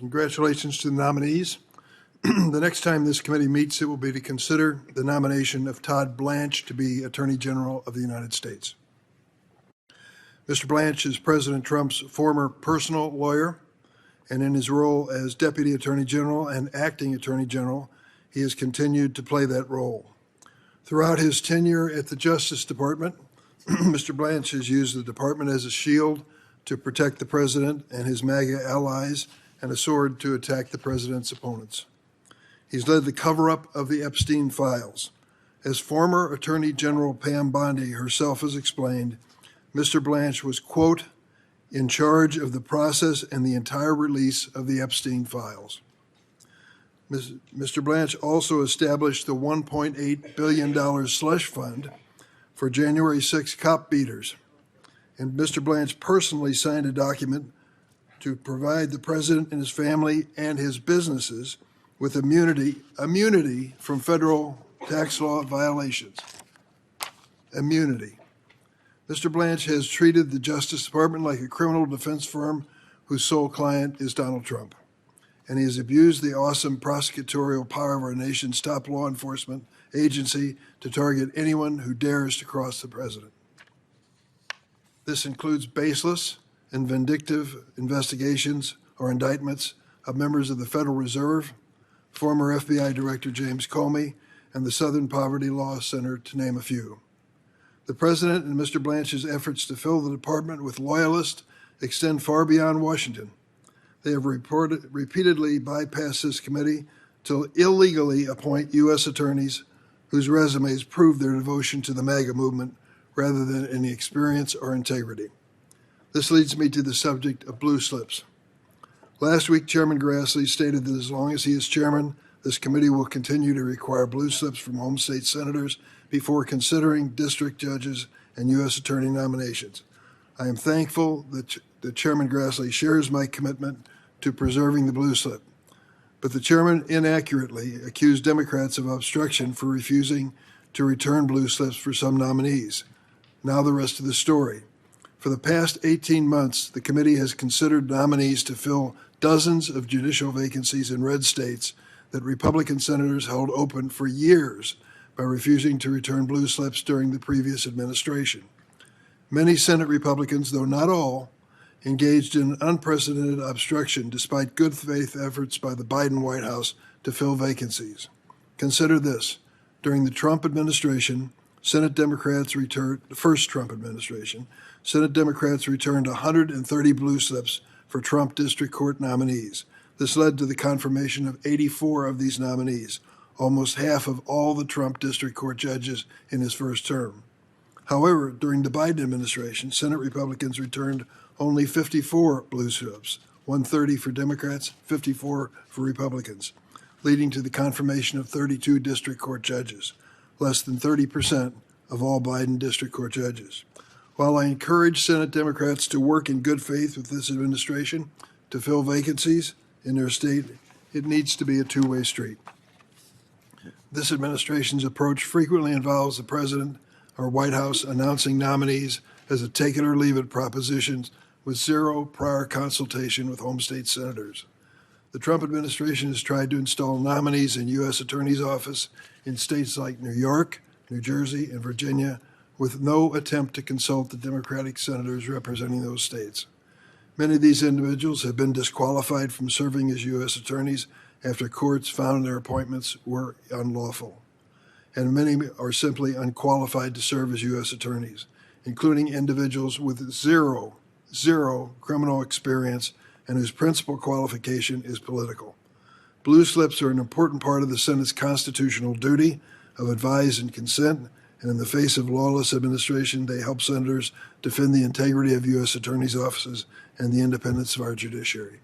Congratulations to the nominees. The next time this committee meets, it will be to consider the nomination of Todd Blanche to be Attorney General of the United States. Mr. Blanche is President Trump's former personal lawyer, and in his role as Deputy Attorney General and Acting Attorney General, he has continued to play that role. Throughout his tenure at the Justice Department, Mr. Blanche has used the department as a shield to protect the president and his MAGA allies and a sword to attack the president's opponents. He's led the cover-up of the Epstein files. As former Attorney General Pam Bondi herself has explained, Mr. Blanche was, quote, in charge of the process and the entire release of the Epstein files. Mr. Blanche also established the $1.8 billion slush fund for January 6 cop beaters. And Mr. Blanche personally signed a document to provide the president and his family and his businesses with immunity from federal tax law violations. Immunity. Mr. Blanche has treated the Justice Department like a criminal defense firm whose sole client is Donald Trump. And he has abused the awesome prosecutorial power of our nation's top law enforcement agency to target anyone who dares to cross the president. This includes baseless and vindictive investigations or indictments of members of the Federal Reserve, former FBI Director James Comey, and the Southern Poverty Law Center, to name a few. The President and Mr. Blanche's efforts to fill the department with loyalists extend far beyond Washington. They have repeatedly bypassed this committee to illegally appoint U.S. attorneys whose resumes prove their devotion to the MAGA movement rather than any experience or integrity. This leads me to the subject of blue slips. Last week, Chairman Grassley stated that as long as he is chairman, this committee will continue to require blue slips from home state senators before considering district judges and U.S. attorney nominations. I am thankful that Chairman Grassley shares my commitment to preserving the blue slip. But the chairman inaccurately accused Democrats of obstruction for refusing to return blue slips for some nominees. Now the rest of the story. For the past 18 months, the committee has considered nominees to fill dozens of judicial vacancies in red states that Republican senators held open for years by refusing to return blue slips during the previous administration. Many Senate Republicans, though not all, engaged in unprecedented obstruction despite good faith efforts by the Biden White House to fill vacancies. Consider this. During the Trump administration, Senate Democrats returned, the first Trump administration, Senate Democrats returned 130 blue slips for Trump district court nominees. This led to the confirmation of 84 of these nominees, almost half of all the Trump district court judges in his first term. However, during the Biden administration, Senate Republicans returned only 54 blue slips, 130 for Democrats, 54 for Republicans, leading to the confirmation of 32 district court judges, less than 30% of all Biden district court judges. While I encourage Senate Democrats to work in good faith with this administration to fill vacancies in their state, it needs to be a two-way street. This administration's approach frequently involves the president or White House announcing nominees as a take-it-or-leave-it proposition with zero prior consultation with home state senators. The Trump administration has tried to install nominees in U.S. Attorney's Office in states like New York, New Jersey, and Virginia, with no attempt to consult the Democratic senators representing those states. Many of these individuals have been disqualified from serving as U.S. attorneys after courts found their appointments were unlawful. And many are simply unqualified to serve as U.S. attorneys, including individuals with zero criminal experience and whose principal qualification is political. Blue slips are an important part of the Senate's constitutional duty of advise and consent, and in the face of lawless administration, they help senators defend the integrity of U.S. attorneys' offices and the independence of our judiciary.